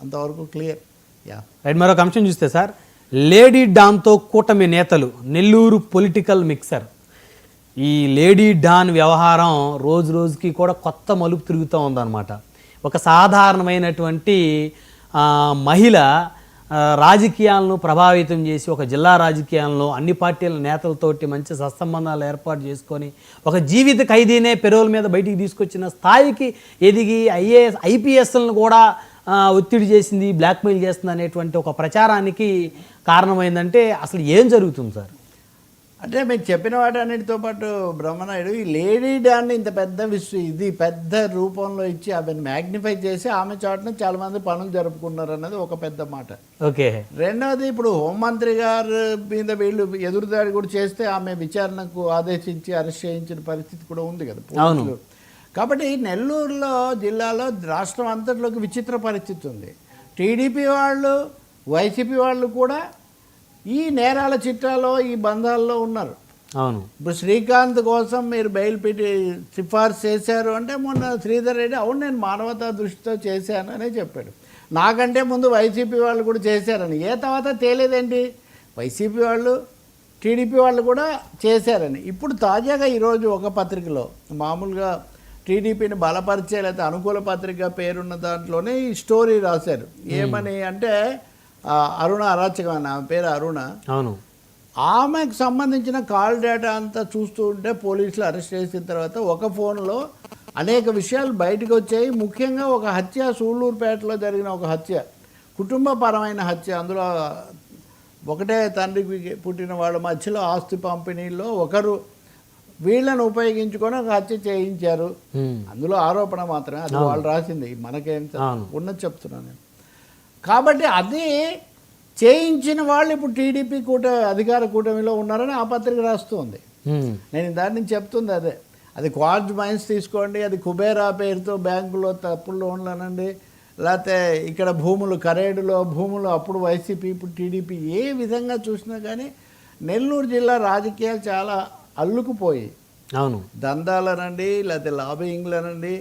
అంతవరకు clear. Right, మరొక అంశం చూస్తే సార్, లేడీ డాన్తో కూటమి నేతలు నెల్లూరు పొలిటికల్ మిక్సర్. ఈ లేడీ డాన్ వ్యవహారం రోజు రోజుకి కూడా కొత్త మలుపు తిరుగుతూ ఉందన్నమాట. ఒక సాధారణమైనటువంటి మహిళ రాజకీయాలను ప్రభావితం చేసి ఒక జిల్లా రాజకీయాలను అన్ని పార్టీల నేతలతోటి మంచి సత్సంబంధాలు ఏర్పాటు చేసుకొని ఒక జీవిత ఖైదీనే పెరోల్ మీద బయటికి తీసుకొచ్చిన స్థాయికి ఎదిగి ఐఏఎస్ ఐపీఎస్లను కూడా ఒత్తిడి చేసింది, బ్లాక్మెయిల్ చేస్తుంది అనేటువంటి ఒక ప్రచారానికి కారణమైందంటే అసలు ఏం జరుగుతుంది సార్? అంటే మీకు చెప్పిన వాటన్నిటితో పాటు బ్రహ్మనాయుడు ఈ లేడీ డాన్ని ఇంత పెద్ద ఇది పెద్ద రూపంలో ఇచ్చి ఆమెను మ్యాగ్నిఫై చేసి ఆమె చాటున చాలామంది పనులు జరుపుకున్నారు అన్నది ఒక పెద్ద మాట. ఓకే. రెండవది, ఇప్పుడు హోంమంత్రి గారి మీద వీళ్ళు ఎదురుదాడి కూడా చేస్తే ఆమె విచారణకు ఆదేశించి అరెస్ట్ చేయించిన పరిస్థితి కూడా ఉంది కదా పోలీసులు. కాబట్టి నెల్లూరులో జిల్లాలో రాష్ట్రం అంతట్లోకి విచిత్ర పరిస్థితి ఉంది. టీడీపీ వాళ్ళు వైసీపీ వాళ్ళు కూడా ఈ నేరాల చిట్టాలో ఈ బంధాల్లో ఉన్నారు. అవును. ఇప్పుడు శ్రీకాంత్ కోసం మీరు బెయిల్ పెట్టి సిఫార్సు చేశారు అంటే మొన్న శ్రీధర్ రెడ్డి అవును నేను మానవతా దృష్టితో చేశాను అనే చెప్పాడు. నాకంటే ముందు వైసీపీ వాళ్ళు కూడా చేశారని. తర్వాత తేలేదేంటి, వైసీపీ వాళ్ళు టీడీపీ వాళ్ళు కూడా చేశారని. ఇప్పుడు తాజాగా ఈరోజు ఒక పత్రికలో మామూలుగా టీడీపీని బలపరిచే లేకపోతే అనుకూల పత్రిక పేరున్న దాంట్లోనే ఈ స్టోరీ రాశారు. ఏమని అంటే అరుణ అరాచకమైన ఆమె పేరు అరుణ. అవును. ఆమెకు సంబంధించిన కాల్ డేటా అంతా చూస్తూ ఉంటే పోలీసులు అరెస్ట్ చేసిన తర్వాత ఒక ఫోన్లో అనేక విషయాలు బయటకు వచ్చాయి. ముఖ్యంగా ఒక హత్య, సూళ్ళూరుపేటలో జరిగిన ఒక హత్య, కుటుంబపరమైన హత్య. అందులో ఒకటే తండ్రికి పుట్టిన వాళ్ళ మధ్యలో ఆస్తి పంపిణీలో ఒకరు వీళ్ళను ఉపయోగించుకొని ఒక హత్య చేయించారు. అందులో ఆరోపణ మాత్రమే, అది వాళ్ళు రాసింది, మనకేం ఉన్నది చెప్తున్నాను నేను. కాబట్టి అది చేయించిన వాళ్ళు ఇప్పుడు టీడీపీ అధికార కూటమిలో ఉన్నారని ఆ పత్రిక రాస్తుంది. నేను దాని నుంచి చెప్తుంది అదే. అది క్వార్జ్ మైన్స్ తీసుకోండి, అది కుబేరా పేరుతో బ్యాంకులో తప్పుడు లోన్లు అనండి, లేకపోతే ఇక్కడ భూములు కరేడులో భూములు అప్పుడు వైసీపీ ఇప్పుడు టీడీపీ, ఏ విధంగా చూసినా కానీ నెల్లూరు జిల్లా రాజకీయాలు చాలా అల్లుకుపోయి. అవును. దందాలనండి, లేకపోతే లాబింగ్లనండి,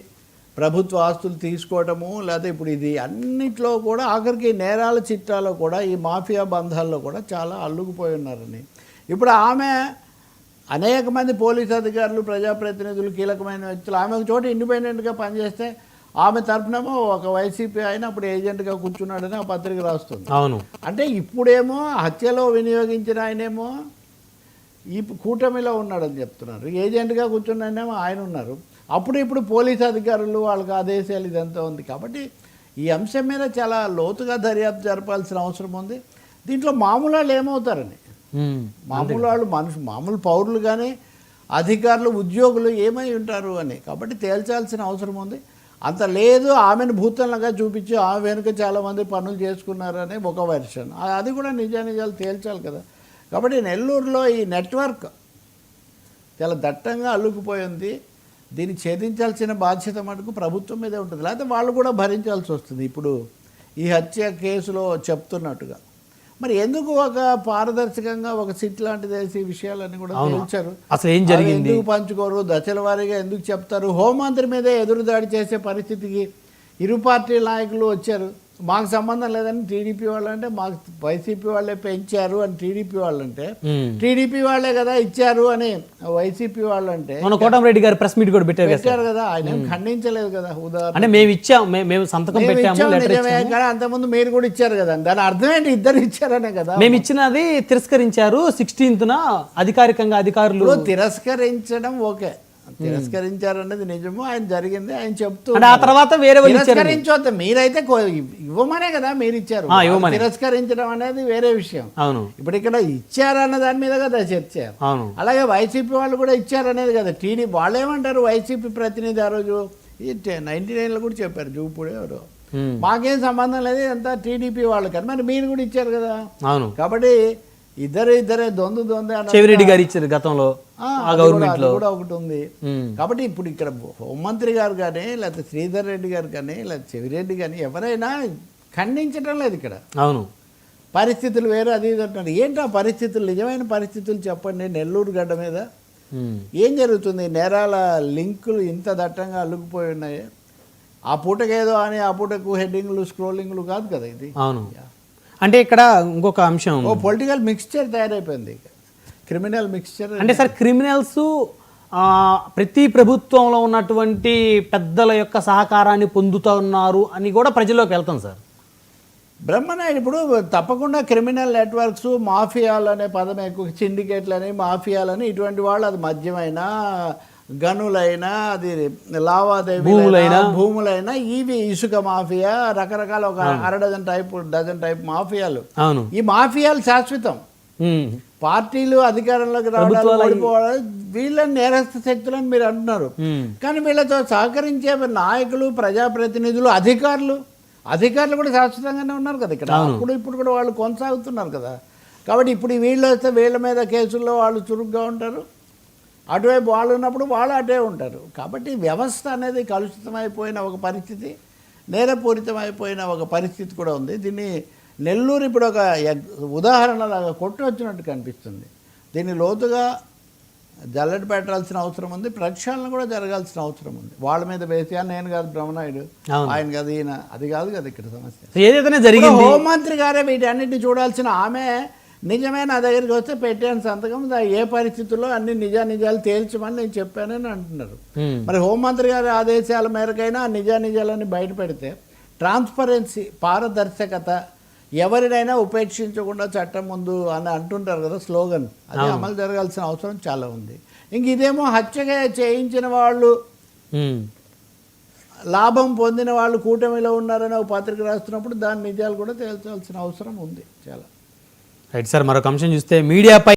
ప్రభుత్వ ఆస్తులు తీసుకోవటము, లేకపోతే ఇప్పుడు ఇది అన్నిట్లో కూడా ఆఖరికి నేరాల చిట్టాలో కూడా ఈ మాఫియా బంధాల్లో కూడా చాలా అల్లుకుపోయి ఉన్నారని. ఇప్పుడు ఆమె అనేక మంది పోలీస్ అధికారులు, ప్రజాప్రతినిధులు, కీలకమైన వ్యక్తులు ఆమె ఒక చోట ఇండిపెండెంట్గా పనిచేస్తే ఆమె తరఫునేమో ఒక వైసీపీ ఆయన అప్పుడు ఏజెంట్గా కూర్చున్నాడని ఆ పత్రిక రాస్తుంది. అవును. అంటే ఇప్పుడేమో హత్యలో వినియోగించిన ఆయనేమో ఈ కూటమిలో ఉన్నాడని చెప్తున్నారు, ఏజెంట్గా కూర్చున్నాడేమో ఆయన ఉన్నారు. అప్పుడు ఇప్పుడు పోలీస్ అధికారులు వాళ్ళకి ఆదేశాలు ఇదంతా ఉంది. కాబట్టి ఈ అంశం మీద చాలా లోతుగా దర్యాప్తు జరపాల్సిన అవసరం ఉంది. దీంట్లో మామూలు వాళ్ళు ఏమవుతారని, మామూలు వాళ్ళు మామూలు పౌరులు కానీ అధికారులు, ఉద్యోగులు ఏమై ఉంటారు అని. కాబట్టి తేల్చాల్సిన అవసరం ఉంది. అంత లేదు ఆమెను భూతంగా చూపించి ఆమె వెనుక చాలామంది పనులు చేసుకున్నారనే ఒక వెర్షన్, అది కూడా నిజాలు తేల్చాలి కదా. కాబట్టి నెల్లూరులో ఈ నెట్వర్క్ చాలా దట్టంగా అల్లుకుపోయింది. దీన్ని ఛేదించాల్సిన బాధ్యత మటుకు ప్రభుత్వం మీదే ఉంటుంది, లేకపోతే వాళ్ళు కూడా భరించాల్సి వస్తుంది. ఇప్పుడు ఈ హత్య కేసులో చెప్తున్నట్టుగా మరి ఎందుకు ఒక పారదర్శకంగా ఒక సిట్ లాంటిది వేసి విషయాలన్నీ కూడా తేల్చారు, అసలు ఏం జరిగింది, ఎందుకు పంచుకోరు, దశల వారీగా ఎందుకు చెప్తారు? హోంమంత్రి మీదే ఎదురుదాడి చేసే పరిస్థితికి ఇరు పార్టీ నాయకులు వచ్చారు. మాకు సంబంధం లేదని టీడీపీ వాళ్ళు అంటే, మాకు వైసీపీ వాళ్ళే పెంచారు అని టీడీపీ వాళ్ళు అంటే, టీడీపీ వాళ్ళే కదా ఇచ్చారు అని వైసీపీ వాళ్ళు అంటే, కోటమిరెడ్డి గారు ప్రెస్ మీట్ కూడా పెట్టారు కదా, ఆయన ఖండించలేదు కదా. ఉదాహరణ మేము ఇచ్చాం, మేము సంతకం పెట్టాము, కానీ అంతకుముందు మీరు కూడా ఇచ్చారు కదా, దాని అర్థం ఏంటి, ఇద్దరు ఇచ్చారనే కదా. మేము ఇచ్చినది తిరస్కరించారు 16th అధికారికంగా అధికారులు. తిరస్కరించడం ఓకే, తిరస్కరించారన్నది నిజము, ఆయన జరిగింది ఆయన చెప్తూ. ఆ తర్వాత వేరే తిరస్కరించవద్దు, మీరైతే ఇవ్వమనే కదా మీరు ఇచ్చారు. తిరస్కరించడం అనేది వేరే విషయం. అవును. ఇప్పుడు ఇక్కడ ఇచ్చారన్న దాని మీద కదా చర్చ. అవును. అలాగే వైసీపీ వాళ్ళు కూడా ఇచ్చారనేది కదా. టీడీపీ వాళ్ళు ఏమంటారు, వైసీపీ ప్రతినిధి ఆ రోజు 99లో కూడా చెప్పారు, జూపూడి ఎవరు, మాకేం సంబంధం లేదు అంతా టీడీపీ వాళ్ళు కదా, మరి మీరు కూడా ఇచ్చారు కదా. అవును. కాబట్టి ఇద్దరే దొందే చెవిరెడ్డి గారు ఇచ్చారు గతంలో, కూడా ఒకటి ఉంది. కాబట్టి ఇప్పుడు ఇక్కడ హోంమంత్రి గారు కానీ లేకపోతే శ్రీధర్ రెడ్డి గారు కానీ లేకపోతే చెవిరెడ్డి కానీ ఎవరైనా ఖండించడం లేదు ఇక్కడ. అవును. పరిస్థితులు వేరే అది ఇది అంటున్నారు. ఏంటి ఆ పరిస్థితులు, నిజమైన పరిస్థితులు చెప్పండి. నెల్లూరు గడ్డ మీద ఏం జరుగుతుంది? నేరాల లింకులు ఇంత దట్టంగా అల్లుకుపోయి ఉన్నాయి. ఆ పూటకేదో అని ఆ పూటకు హెడ్డింగ్లు స్క్రోలింగ్లు కాదు కదా ఇది. అవును. అంటే ఇక్కడ ఇంకొక అంశం, ఓ పొలిటికల్ మిక్స్చర్ తయారైపోయింది, క్రిమినల్ మిక్స్చర్. అంటే సార్ క్రిమినల్స్ ప్రతి ప్రభుత్వంలో ఉన్నటువంటి పెద్దల యొక్క సహకారాన్ని పొందుతున్నారు అని కూడా ప్రజల్లోకి వెళ్తాం సార్. బ్రహ్మనాయుడు ఇప్పుడు తప్పకుండా క్రిమినల్ నెట్వర్క్స్, మాఫియాలు అనే పదం ఎక్కువ, సిండికేట్లని, మాఫియాలని, ఇటువంటి వాళ్ళు, అది మద్యమైనా, గనులైనా, అది లావాదేవీలైనా, భూములైనా, ఇవి ఇసుక మాఫియా, రకరకాల ఒక డజన్ టైప్ మాఫియాలు. అవును. ఈ మాఫియాలు శాశ్వతం. పార్టీలు అధికారంలోకి రావడం, ఓడిపోవడం, వీళ్ళని నేరస్థ శక్తులని మీరు అంటున్నారు. కానీ వీళ్ళతో సహకరించే నాయకులు, ప్రజాప్రతినిధులు, అధికారులు కూడా శాశ్వతంగానే ఉన్నారు కదా ఇక్కడ. ఇప్పుడు కూడా వాళ్ళు కొనసాగుతున్నారు కదా. కాబట్టి ఇప్పుడు వీళ్ళు వస్తే వీళ్ళ మీద కేసుల్లో వాళ్ళు చురుగ్గా ఉంటారు, అటువైపు వాళ్ళు ఉన్నప్పుడు వాళ్ళు అటే ఉంటారు. కాబట్టి వ్యవస్థ అనేది కలుషితమైపోయిన ఒక పరిస్థితి, నేరపూరితమైపోయిన ఒక పరిస్థితి కూడా ఉంది. దీన్ని నెల్లూరు ఇప్పుడు ఒక ఉదాహరణలాగా కొట్టి వచ్చినట్టు కనిపిస్తుంది. దీన్ని లోతుగా జల్లెడ పెట్టాల్సిన అవసరం ఉంది, ప్రక్షాళన కూడా జరగాల్సిన అవసరం ఉంది. వాళ్ళ మీద వేసి నేను కాదు బ్రహ్మనాయుడు, ఆయన కాదు ఈయన, అది కాదు కదా ఇక్కడ సమస్య. ఏదైతే జరిగింది, హోంమంత్రి గారే వీటన్నిటిని చూడాల్సిన ఆమె నిజమే నా దగ్గరికి వస్తే పెట్టాను సంతకం, ఏ పరిస్థితుల్లో అన్ని నిజాలు తేల్చమని నేను చెప్పానని అంటున్నారు. మరి హోంమంత్రి గారి ఆదేశాల మేరకైనా ఆ నిజాలని బయట పెడితే ట్రాన్స్పరెన్సీ, పారదర్శకత, ఎవరినైనా ఉపేక్షించకుండా చట్టం ముందు అని అంటుంటారు కదా స్లోగన్, అది అమలు జరగాల్సిన అవసరం చాలా ఉంది. ఇంక ఇదేమో హత్యగా చేయించిన వాళ్ళు, లాభం పొందిన వాళ్ళు కూటమిలో ఉన్నారని ఒక పత్రిక రాస్తున్నప్పుడు దాని నిజాలు కూడా తేల్చాల్సిన అవసరం ఉంది చాలా. రైట్ సార్, మరొక అంశం చూస్తే మీడియాపై